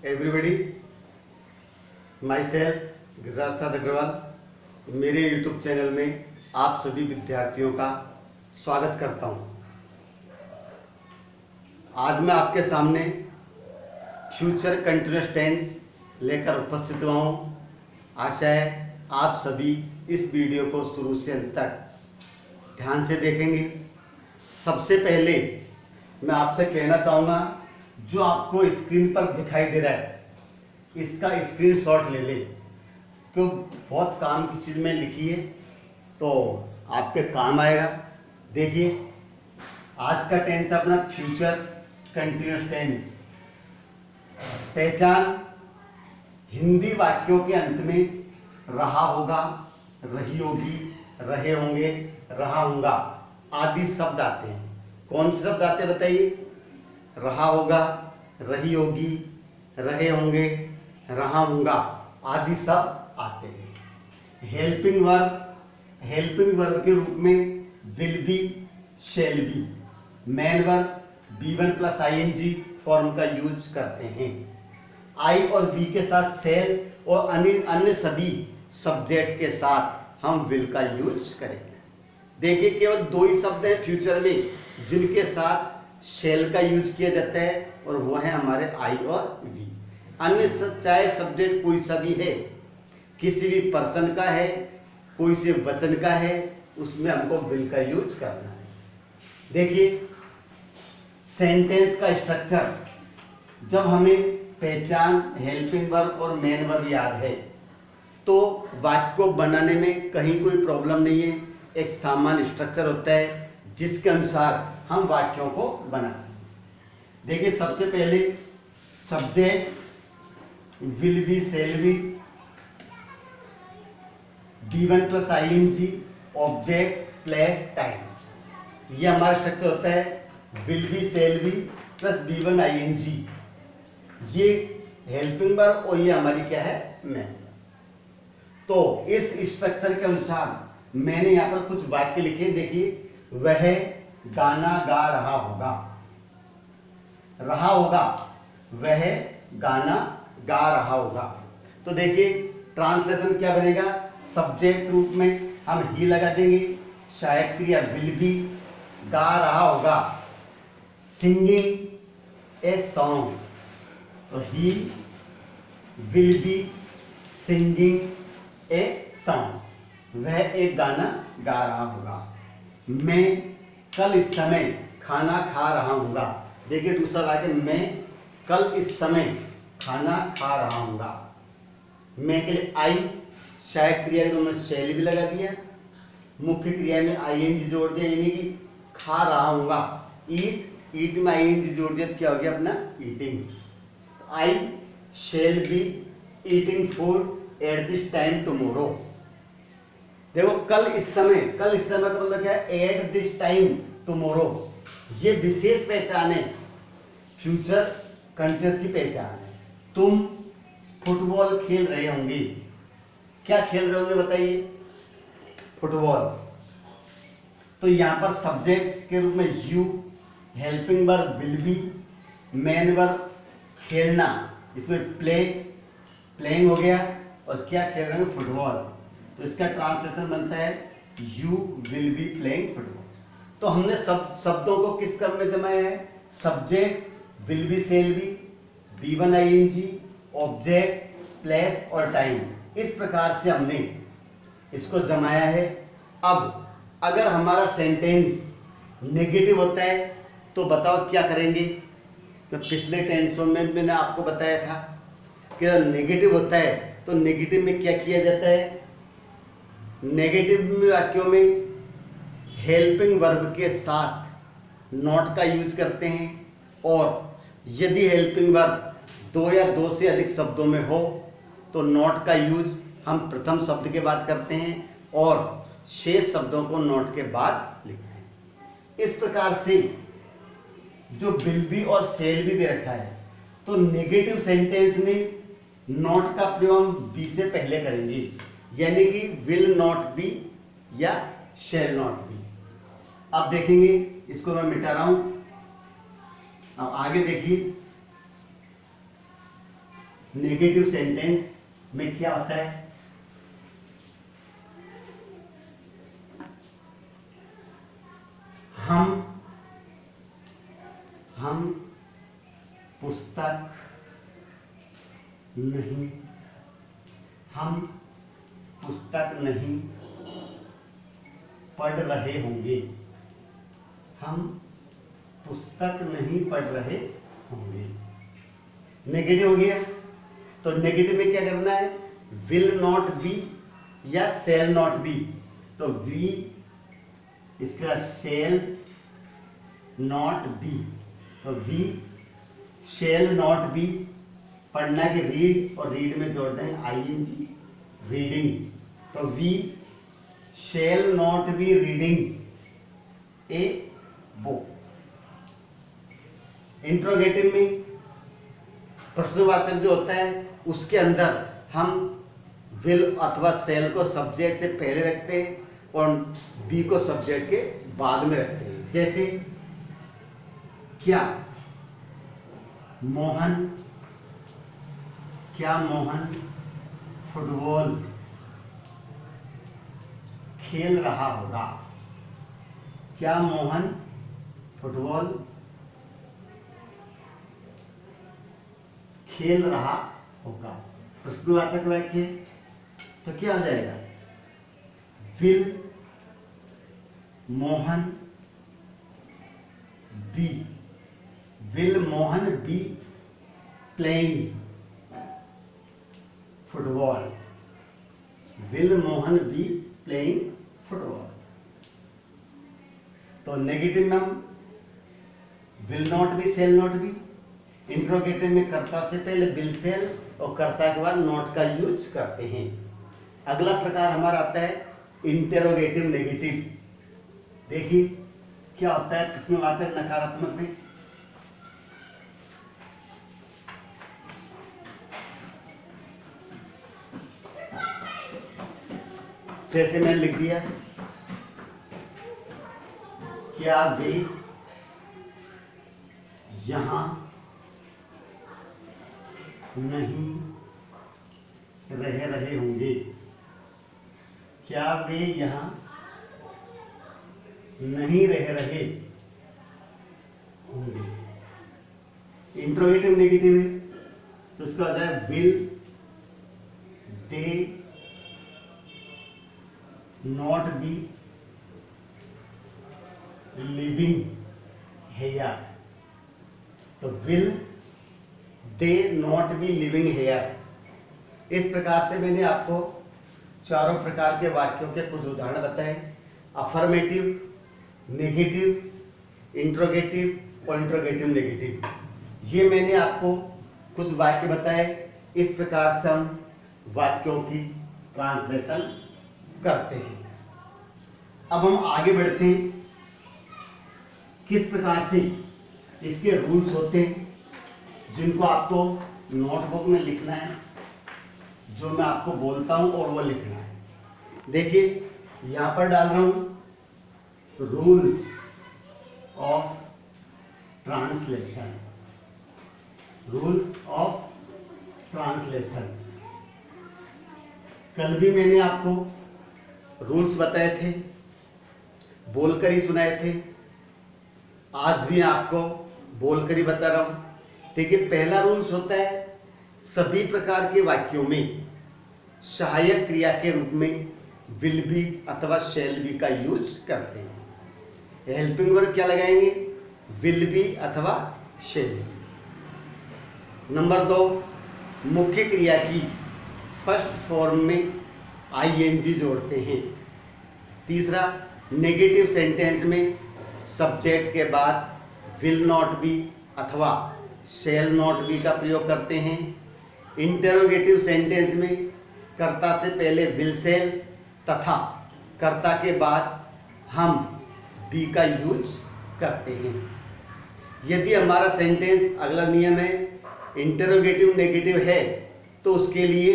Everybody, my self Giriraj प्रसाद अग्रवाल। मेरे YouTube channel में आप सभी विद्यार्थियों का स्वागत करता हूं। आज मैं आपके सामने फ्यूचर कंटिन्यूअस टेंस लेकर उपस्थित हुआ हूं। आशा है आप सभी इस वीडियो को शुरू से अंत तक ध्यान से देखेंगे। सबसे पहले मैं आपसे कहना चाहूँगा, जो आपको स्क्रीन पर दिखाई दे रहा है इसका स्क्रीनशॉट ले लें, क्यों बहुत काम की चीज़ में लिखी है तो आपके काम आएगा। देखिए, आज का टेंस अपना फ्यूचर कंटिन्यूअस टेंस। पहचान, हिंदी वाक्यों के अंत में रहा होगा, रही होगी, रहे होंगे, रहा होगा आदि शब्द आते हैं। कौन से शब्द आते हैं बताइए? रहा होगा, रही होगी, रहे होंगे, रहा होगा आदि सब आते हैं। हेल्पिंग वर्ब के रूप में will be, shall B, main verb B1 plus ING form का यूज करते हैं। आई और बी के साथ सेल और अन्य सभी सब्जेक्ट के साथ हम विल का यूज करेंगे। देखिए, केवल दो ही शब्द हैं फ्यूचर में जिनके साथ शेल का यूज किया जाता है, और वो है हमारे आई और वी। अन्य चाहे सब्जेक्ट कोई सा भी है, किसी भी पर्सन का है, कोई से वचन का है, उसमें हमको विल का यूज करना है। देखिए, सेंटेंस का स्ट्रक्चर, जब हमें पहचान, हेल्पिंग वर्ब और मेन वर्ब याद है तो वाक्य को बनाने में कहीं कोई प्रॉब्लम नहीं है। एक सामान्य स्ट्रक्चर होता है जिसके अनुसार हम वाक्यों को बनाते हैं। देखिए, सबसे पहले subject will be, shall be, B1 plus ING, object plus time. ये हमारा स्ट्रक्चर होता है will be, shall be plus B1 ING। ये हेल्पिंग वर्ब और ये हमारी क्या है? मेन। तो इस स्ट्रक्चर के अनुसार मैंने यहाँ पर कुछ वाक्य लिखे। देखिए, वह गाना गा रहा होगा, रहा होगा, वह गाना गा रहा होगा। तो देखिए, ट्रांसलेशन क्या बनेगा? सब्जेक्ट रूप में हम ही लगा देंगे, सहायक क्रिया विल बी, गा रहा होगा, सिंगिंग ए सॉन्ग, तो he will be singing a song, वह एक गाना गा रहा होगा। मैं कल इस समय खाना खा रहा हूँगा। देखिए, दूसरा वाक्य, मैं कल इस समय खाना खा रहा हूँगा। मैं के लिए आई, सहायक क्रिया में हमने शैल भी लगा दिया, मुख्य क्रिया में ING जोड़ दिया, यानी कि खा रहा हूँगा। ईट में ING जोड़ दिया तो क्या हो गया अपना? Eating. I shall be eating food at this time tomorrow. देखो, कल इस समय का मतलब क्या है? At this time tomorrow. ये विशेष पहचान है, फ्यूचर कंटिन्यूअस की पहचान है। तुम फुटबॉल खेल रहे होंगे। क्या खेल रहे होंगे बताइए? फुटबॉल। तो यहाँ पर सब्जेक्ट के रूप में you, helping verb will be, main verb खेलना, इसमें प्लेइंग हो गया, और क्या खेल रहे हैं? फुटबॉल। तो इसका ट्रांसलेशन बनता है you will be playing football. तो हमने शब्दों को किस क्रम में जमाया है? Subject will be, shall be, B1 ING, object place और टाइम। इस प्रकार से हमने इसको जमाया है। अब अगर हमारा सेंटेंस नेगेटिव होता है तो बताओ क्या करेंगे? तो पिछले टेंसों में मैंने आपको बताया था कि नेगेटिव होता है तो नेगेटिव में क्या किया जाता है? नेगेटिव वाक्यों में हेल्पिंग वर्ब के साथ नॉट का यूज करते हैं, और यदि हेल्पिंग वर्ब दो या दो से अधिक शब्दों में हो तो नॉट का यूज हम प्रथम शब्द के बाद करते हैं और शेष शब्दों को नॉट के बाद लिखते हैं। इस प्रकार से जो विल बी और शेल बी दे रखा है, तो नेगेटिव सेंटेंस में नॉट का प्रयोग बी से पहले करेंगे, यानी कि विल नॉट बी या शैल नॉट बी। अब देखेंगे, इसको मैं मिटा रहा हूं। अब आगे देखिए, नेगेटिव सेंटेंस में क्या होता है? हम पुस्तक नहीं, हम पुस्तक नहीं पढ़ रहे होंगे, हम पुस्तक नहीं पढ़ रहे होंगे। नेगेटिव हो गया, तो नेगेटिव में क्या करना है? विल नॉट बी या शैल नॉट बी, तो वी इसका शैल नॉट बी, तो वी शैल नॉट बी। पढ़ना के रीड और रीड में जोड़ दें आईएनजी, रीडिंग, तो we shall not be reading a book. Interrogative में प्रश्नवाचक जो होता है उसके अंदर हम विल अथवा शैल को सब्जेक्ट से पहले रखते हैं और बी को सब्जेक्ट के बाद में रखते हैं। जैसे क्या मोहन फुटबॉल खेल रहा होगा? क्या मोहन फुटबॉल खेल रहा होगा? प्रश्नवाचक वाक्य तो क्या हो जाएगा? Will Mohan B playing football? Will Mohan B playing football? तो नेगेटिव में हम will not B, shell not B. Interrogative में कर्ता से पहले विल शैल और कर्ता के बाद नॉट का यूज करते हैं। अगला प्रकार हमारा आता है इंटेरोगेटिव नेगेटिव। देखिए क्या होता है प्रश्नवाचक नकारात्मक में। जैसे मैंने लिख दिया, क्या वे यहां नहीं रह रहे होंगे? क्या वे यहां नहीं रह रहे होंगे? इंट्रोगेटिव नेगेटिव है तो उसका आता है will they not be living here? तो will they not be living here. इस प्रकार से मैंने आपको चारों प्रकार के वाक्यों के कुछ उदाहरण बताए। अफर्मेटिव, नेगेटिव, इंट्रोगेटिव और इंट्रोगेटिव नेगेटिव। ये मैंने आपको कुछ वाक्य बताए। इस प्रकार से हम वाक्यों की ट्रांसलेशन करते हैं। अब हम आगे बढ़ते हैं, किस प्रकार से इसके रूल्स होते हैं जिनको आपको नोटबुक में लिखना है, जो मैं आपको बोलता हूं और वो लिखना है। देखिए यहां पर डाल रहा हूं rules of translation, rules of translation. कल भी मैंने आपको रूल्स बताए थे, बोलकर ही सुनाए थे। आज भी आपको बोलकर ही बता रहा हूं। ठीक है, पहला रूल्स होता है सभी प्रकार के वाक्यों में सहायक क्रिया के रूप में विल बी अथवा शैल बी का यूज करते हैं। हेल्पिंग वर्ब क्या लगाएंगे? विल बी अथवा शैल बी। नंबर 2, मुख्य क्रिया की फर्स्ट फॉर्म में आईएनजी जोड़ते हैं। तीसरा, नेगेटिव सेंटेंस में सब्जेक्ट के बाद विल नॉट बी अथवा शैल नॉट बी का प्रयोग करते हैं। इंटेरोगेटिव सेंटेंस में कर्ता से पहले विल शैल तथा कर्ता के बाद हम बी का यूज करते हैं। यदि हमारा सेंटेंस, अगला नियम है, इंटेरोगेटिव नेगेटिव है तो उसके लिए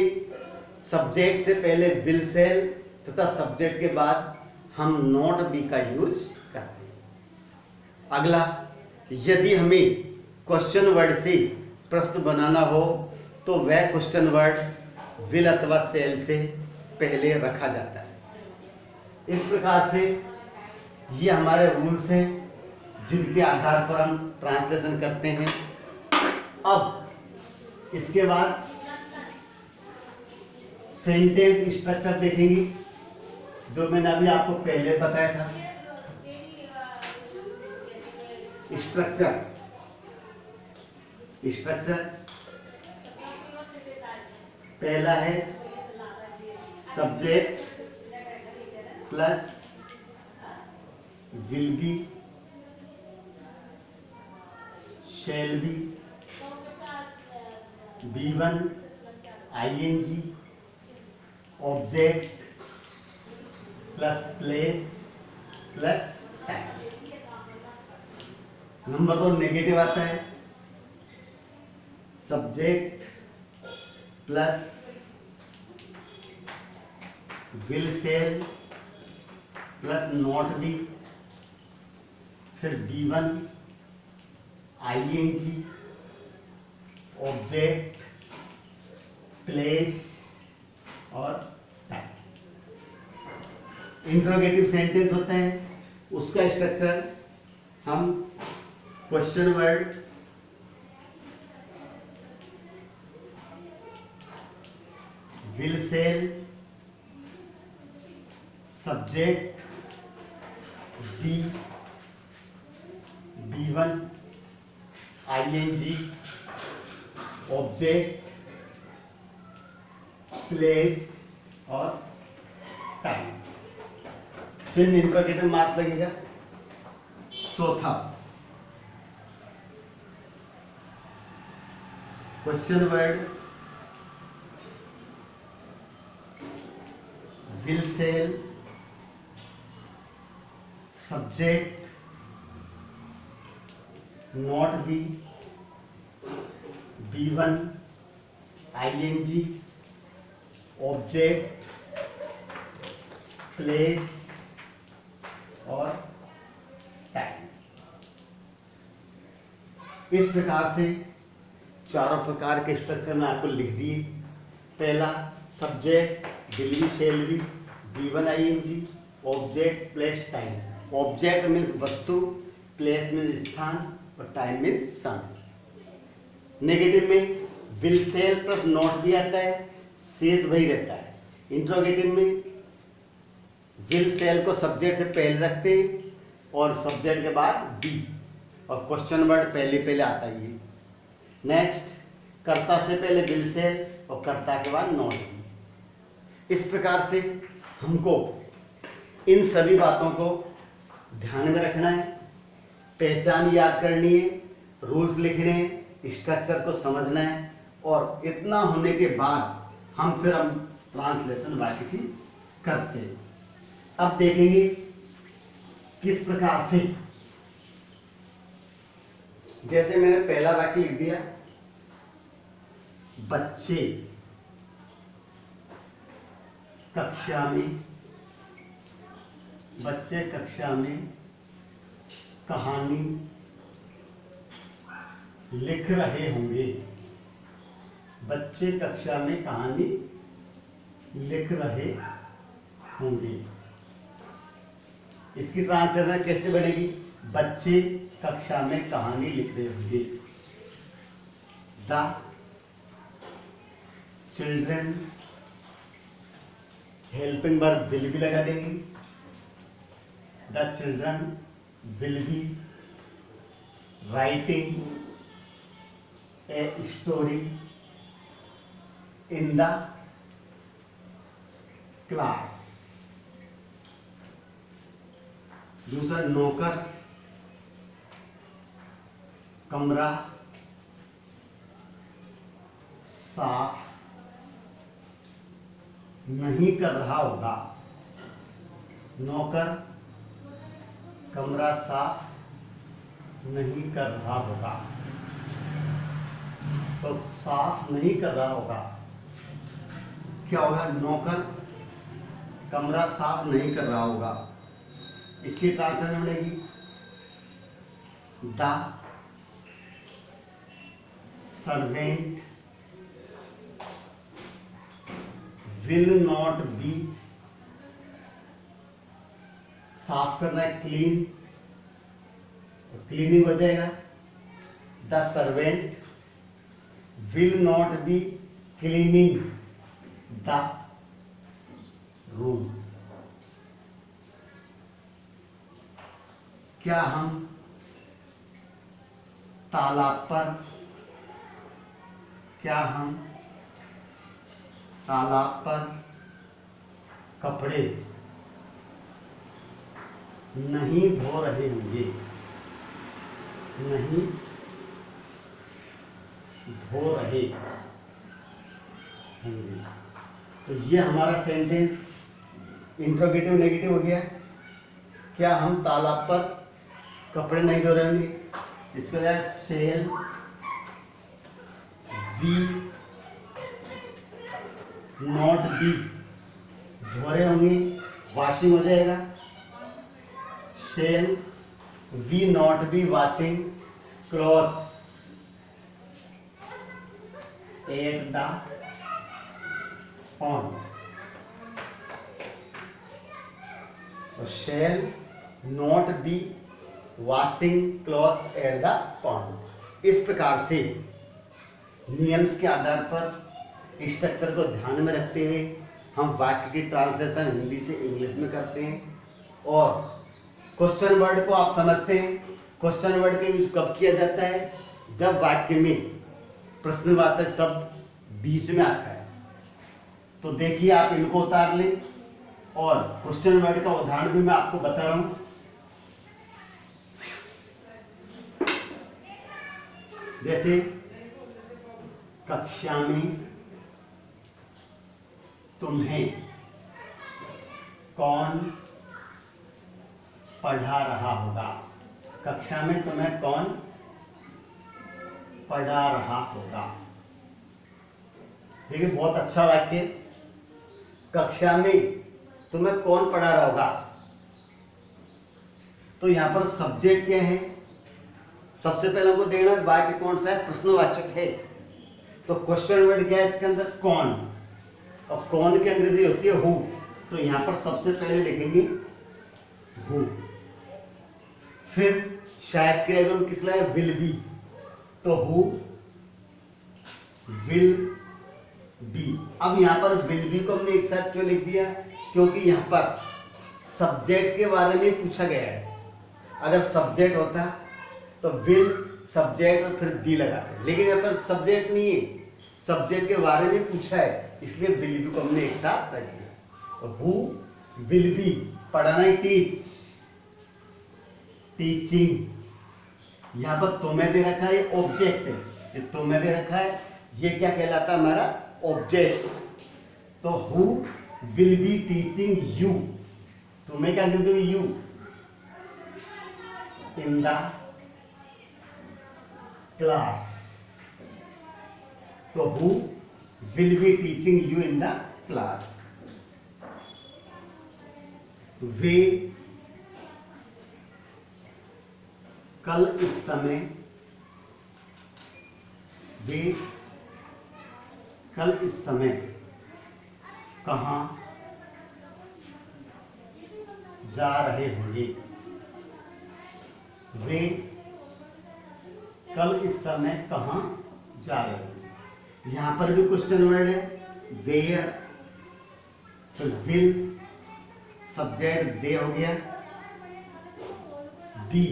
सब्जेक्ट से पहले विल शैल तथा सब्जेक्ट के बाद हम नॉट बी का यूज करते हैं। अगला, यदि हमें क्वेश्चन वर्ड से प्रश्न बनाना हो तो वह क्वेश्चन वर्ड विल अथवा सेल से पहले रखा जाता है। इस प्रकार से ये हमारे रूल्स हैं जिनके आधार पर हम ट्रांसलेशन करते हैं। अब इसके बाद सेंटेंस स्ट्रक्चर देखेंगे, जो मैंने अभी आपको पहले बताया था। स्ट्रक्चर पहला है subject plus will be, shall be, B1 ING, object plus place plus time. Number 2 negative आता है subject plus will shall plus not be, फिर B1 ING, ऑब्जेक्ट प्लेस और टाइम। इंट्रोगेटिव सेंटेंस होता है, उसका स्ट्रक्चर हम question word will shall, subject be, B1 ING, object place और time. चिन्ह इंट्रोगेटिव मार्क्स लगेगा। चौथा question word will shall, subject not be, B1 ING, object place और टाइम। इस प्रकार से चारों प्रकार के स्ट्रक्चर में आपको लिख दिए। पहला subject will be, shall be, B1 ING, object place time. Object means वस्तु, प्लेस मीन्स स्थान और टाइम मीन्स समय। नेगेटिव में विल सेल प्लस नॉट भी आता है, शेष वही रहता है। इंट्रोगेटिव में विल सेल को सब्जेक्ट से पहले रखते हैं और सब्जेक्ट के बाद बी, और क्वेश्चन वर्ड पहले आता है। नेक्स्ट कर्ता से पहले विल सेल और कर्ता के बाद नॉट बी। इस प्रकार से हमको इन सभी बातों को ध्यान में रखना है, पहचान याद करनी है, रूल्स लिखने हैं, स्ट्रक्चर को समझना है, और इतना होने के बाद हम ट्रांसलेशन वाक्य की करते हैं। अब देखेंगे किस प्रकार से। जैसे मैंने पहला वाक्य लिख दिया, बच्चे कक्षा में कहानी लिख रहे होंगे। बच्चे कक्षा में कहानी लिख रहे होंगे। इसकी ट्रांसलेशन कैसे बनेगी? बच्चे कक्षा में कहानी लिख रहे होंगे। The children, helping verb will भी लगा देंगे। The children will be writing a story in the class. दूसरा, नौकर कमरा साफ नहीं कर रहा होगा। नौकर कमरा साफ नहीं कर रहा होगा। तो साफ नहीं कर रहा होगा क्या होगा? नौकर कमरा साफ नहीं कर रहा होगा। इसकी ट्रांसलेशन बनेगी the servant will not B, साफ करना है क्लीन, क्लीनिंग हो जाएगा। The servant will not be cleaning the room. क्या हम तालाब पर, क्या हम तालाब पर कपड़े नहीं धो रहे होंगे, नहीं धो रहे होंगे। तो ये हमारा सेंटेंस इंट्रोगेटिव नेगेटिव हो गया। क्या हम तालाब पर कपड़े नहीं धो रहे होंगे, इसके बजाय शेल वी नॉट बी, धो रहे होंगे, वॉशिंग हो जाएगा। Shall we not be washing clothes at the pond. तो shall not be washing clothes at the pond. इस प्रकार से नियम्स के आधार पर स्ट्रक्चर को ध्यान में रखते हुए हम वाक्य की ट्रांसलेशन हिंदी से इंग्लिश में करते हैं। और क्वेश्चन वर्ड को आप समझते हैं, क्वेश्चन वर्ड का यूज कब किया जाता है, जब वाक्य में प्रश्नवाचक शब्द बीच में आता है। तो देखिए आप इनको उतार लें, और क्वेश्चन वर्ड का उदाहरण भी मैं आपको बता रहा हूं। जैसे कक्षा में तुम्हें कौन पढ़ा रहा होगा, कक्षा में तुम्हें कौन पढ़ा रहा होगा। देखिए बहुत अच्छा वाक्य, कक्षा में तुम्हें कौन पढ़ा रहा होगा। तो यहां पर सब्जेक्ट क्या है, सबसे पहले हमको देखना वाक्य कौन सा है, प्रश्नवाचक है। तो क्वेश्चन वर्ड क्या है इसके अंदर, कौन, और कौन की अंग्रेजी होती है हु। तो यहां पर सबसे पहले लिखेंगे हु। फिर शायद क्रिया किस लिए विल बी, तो हु विल बी। अब यहां पर विल बी को हमने एक साथ क्यों लिख दिया, क्योंकि यहां पर सब्जेक्ट के बारे में पूछा गया है। अगर सब्जेक्ट होता तो विल सब्जेक्ट और फिर बी लगाते, लेकिन यहाँ पर सब्जेक्ट नहीं है, सब्जेक्ट के बारे में पूछा है, इसलिए विल बी को हमने एक साथ रख दिया। तो हु विल बी, पढ़ाना है टीच, टीचिंग। यहाँ पर तुम्हें दे रखा है, ऑब्जेक्ट है, ये तुम्हें दे रखा है, ये क्या कहलाता है हमारा ऑब्जेक्ट। तो who will be teaching you, तुम्हें क्या कहते हो यू, इन द क्लास। तो who will be teaching you in the class. वे कल इस समय, वे कल इस समय कहां जा रहे होंगे, वे कल इस समय कहां जा रहे होंगे। यहां पर भी क्वेश्चन वर्ड है वेयर, तो विल सब्जेक्ट दे हो गया, बी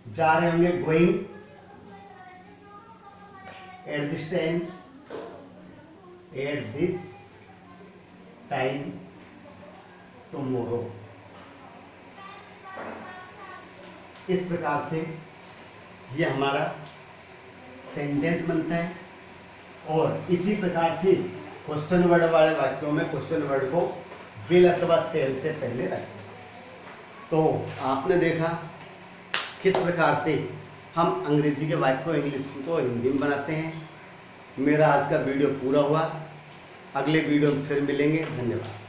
जा रहे होंगे going, at this time, at this time tomorrow. इस प्रकार से ये हमारा सेंटेंस बनता है। और इसी प्रकार से क्वेश्चन वर्ड वाले वाक्यों में क्वेश्चन वर्ड को विल अथवा सेल से पहले रखें। तो आपने देखा किस प्रकार से हम अंग्रेजी के वाक्य को इंग्लिश को हिंदी में बनाते हैं। मेरा आज का वीडियो पूरा हुआ, अगले वीडियो में फिर मिलेंगे। धन्यवाद।